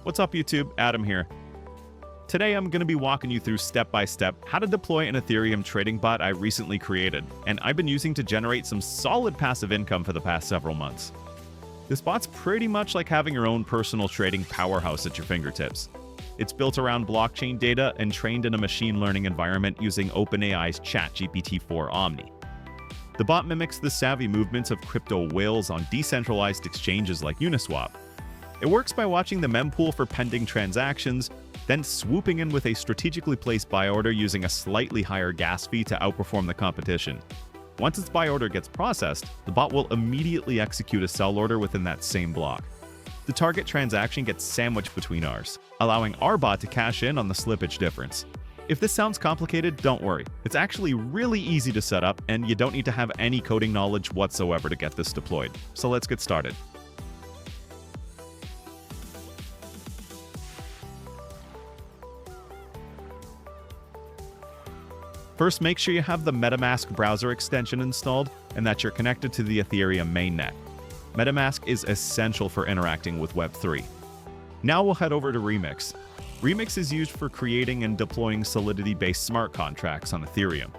What's up YouTube, Adam here. Today I'm going to be walking you through step-by-step how to deploy an Ethereum trading bot I recently created, and I've been using to generate some solid passive income for the past several months. This bot's pretty much like having your own personal trading powerhouse at your fingertips. It's built around blockchain data and trained in a machine learning environment using OpenAI's ChatGPT-4 Omni. The bot mimics the savvy movements of crypto whales on decentralized exchanges like Uniswap. It works by watching the mempool for pending transactions, then swooping in with a strategically placed buy order using a slightly higher gas fee to outperform the competition. Once its buy order gets processed, the bot will immediately execute a sell order within that same block. The target transaction gets sandwiched between ours, allowing our bot to cash in on the slippage difference. If this sounds complicated, don't worry. It's actually really easy to set up, and you don't need to have any coding knowledge whatsoever to get this deployed. So let's get started. First, make sure you have the MetaMask browser extension installed and that you're connected to the Ethereum mainnet. MetaMask is essential for interacting with Web3. Now we'll head over to Remix. Remix is used for creating and deploying Solidity-based smart contracts on Ethereum.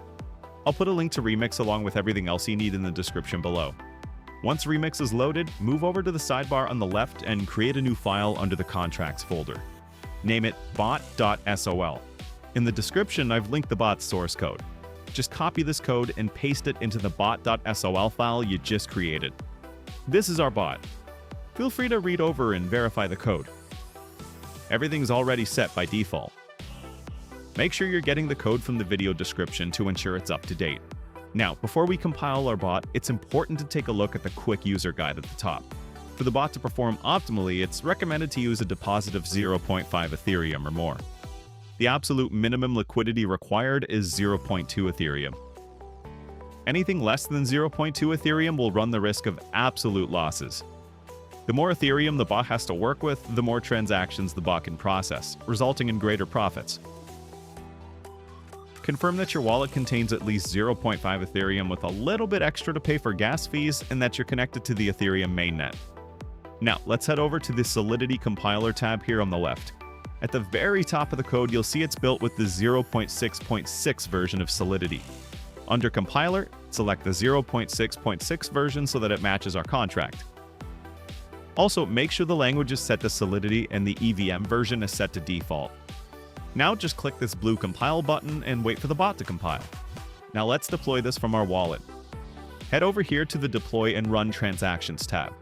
I'll put a link to Remix along with everything else you need in the description below. Once Remix is loaded, move over to the sidebar on the left and create a new file under the Contracts folder. Name it bot.sol. In the description, I've linked the bot's source code. Just copy this code and paste it into the bot.sol file you just created. This is our bot. Feel free to read over and verify the code. Everything's already set by default. Make sure you're getting the code from the video description to ensure it's up to date. Now, before we compile our bot, it's important to take a look at the quick user guide at the top. For the bot to perform optimally, it's recommended to use a deposit of 0.5 Ethereum or more. The absolute minimum liquidity required is 0.2 Ethereum. Anything less than 0.2 Ethereum will run the risk of absolute losses. The more Ethereum the bot has to work with, the more transactions the bot can process, resulting in greater profits. Confirm that your wallet contains at least 0.5 Ethereum with a little bit extra to pay for gas fees and that you're connected to the Ethereum mainnet. Now, let's head over to the Solidity compiler tab here on the left. At the very top of the code, you'll see it's built with the 0.6.6 version of Solidity. Under Compiler, select the 0.6.6 version so that it matches our contract. Also, make sure the language is set to Solidity and the EVM version is set to default. Now just click this blue Compile button and wait for the bot to compile. Now let's deploy this from our wallet. Head over here to the Deploy and Run Transactions tab.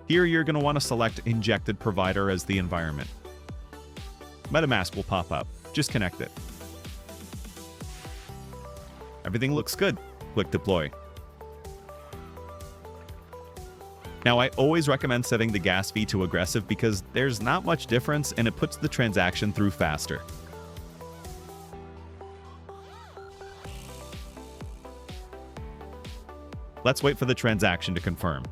Here you're going to want to select Injected Provider as the environment. MetaMask will pop up. Just connect it. Everything looks good. Click Deploy. Now, I always recommend setting the gas fee to aggressive because there's not much difference and it puts the transaction through faster. Let's wait for the transaction to confirm.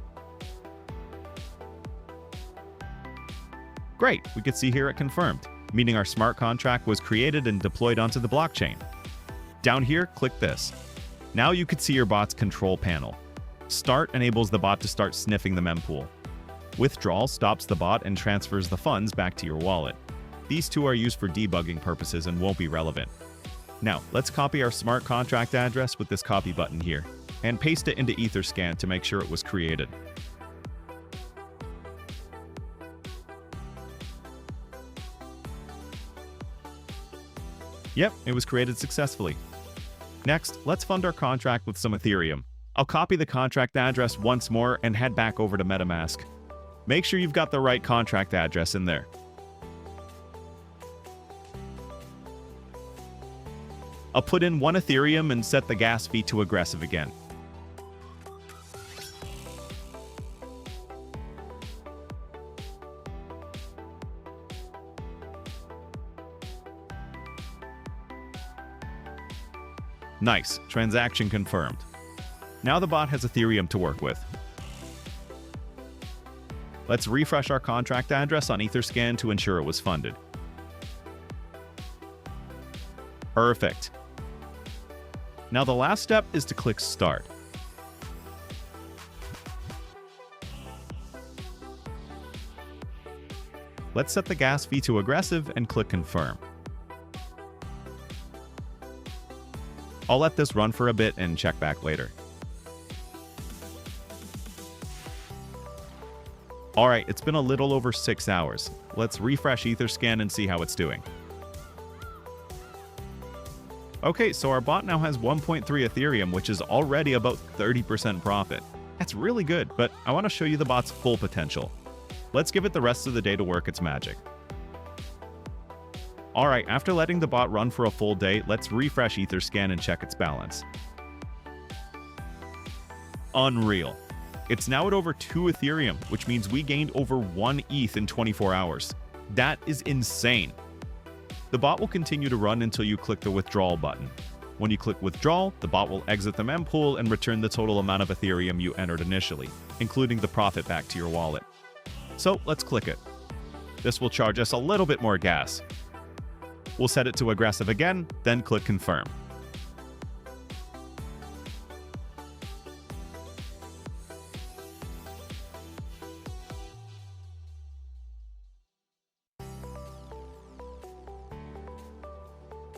Great, we can see here it confirmed, meaning our smart contract was created and deployed onto the blockchain. Down here, click this. Now you can see your bot's control panel. Start enables the bot to start sniffing the mempool. Withdrawal stops the bot and transfers the funds back to your wallet. These two are used for debugging purposes and won't be relevant. Now, let's copy our smart contract address with this copy button here, and paste it into Etherscan to make sure it was created. Yep, it was created successfully. Next, let's fund our contract with some Ethereum. I'll copy the contract address once more and head back over to MetaMask. Make sure you've got the right contract address in there. I'll put in 1 Ethereum and set the gas fee to aggressive again. Nice, transaction confirmed. Now the bot has Ethereum to work with. Let's refresh our contract address on Etherscan to ensure it was funded. Perfect. Now the last step is to click Start. Let's set the gas fee to aggressive and click confirm. I'll let this run for a bit and check back later. Alright, it's been a little over 6 hours. Let's refresh Etherscan and see how it's doing. Okay, so our bot now has 1.3 Ethereum, which is already about 30% profit. That's really good, but I want to show you the bot's full potential. Let's give it the rest of the day to work its magic. Alright, after letting the bot run for a full day, let's refresh Etherscan and check its balance. Unreal. It's now at over 2 Ethereum, which means we gained over 1 ETH in 24 hours. That is insane. The bot will continue to run until you click the withdrawal button. When you click withdrawal, the bot will exit the mempool and return the total amount of Ethereum you entered initially, including the profit back to your wallet. So let's click it. This will charge us a little bit more gas. We'll set it to aggressive again, then click confirm.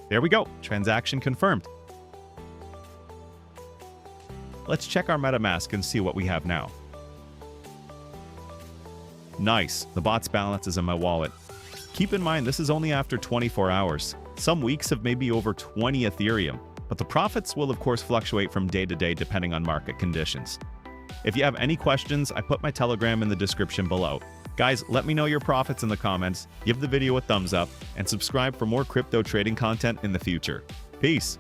There we go, transaction confirmed. Let's check our MetaMask and see what we have now. Nice, the bot's balance is in my wallet. Keep in mind, this is only after 24 hours. Some weeks have maybe over 20 Ethereum, but the profits will of course fluctuate from day to day depending on market conditions. If you have any questions, I put my Telegram in the description below. Guys, let me know your profits in the comments, give the video a thumbs up, and subscribe for more crypto trading content in the future. Peace!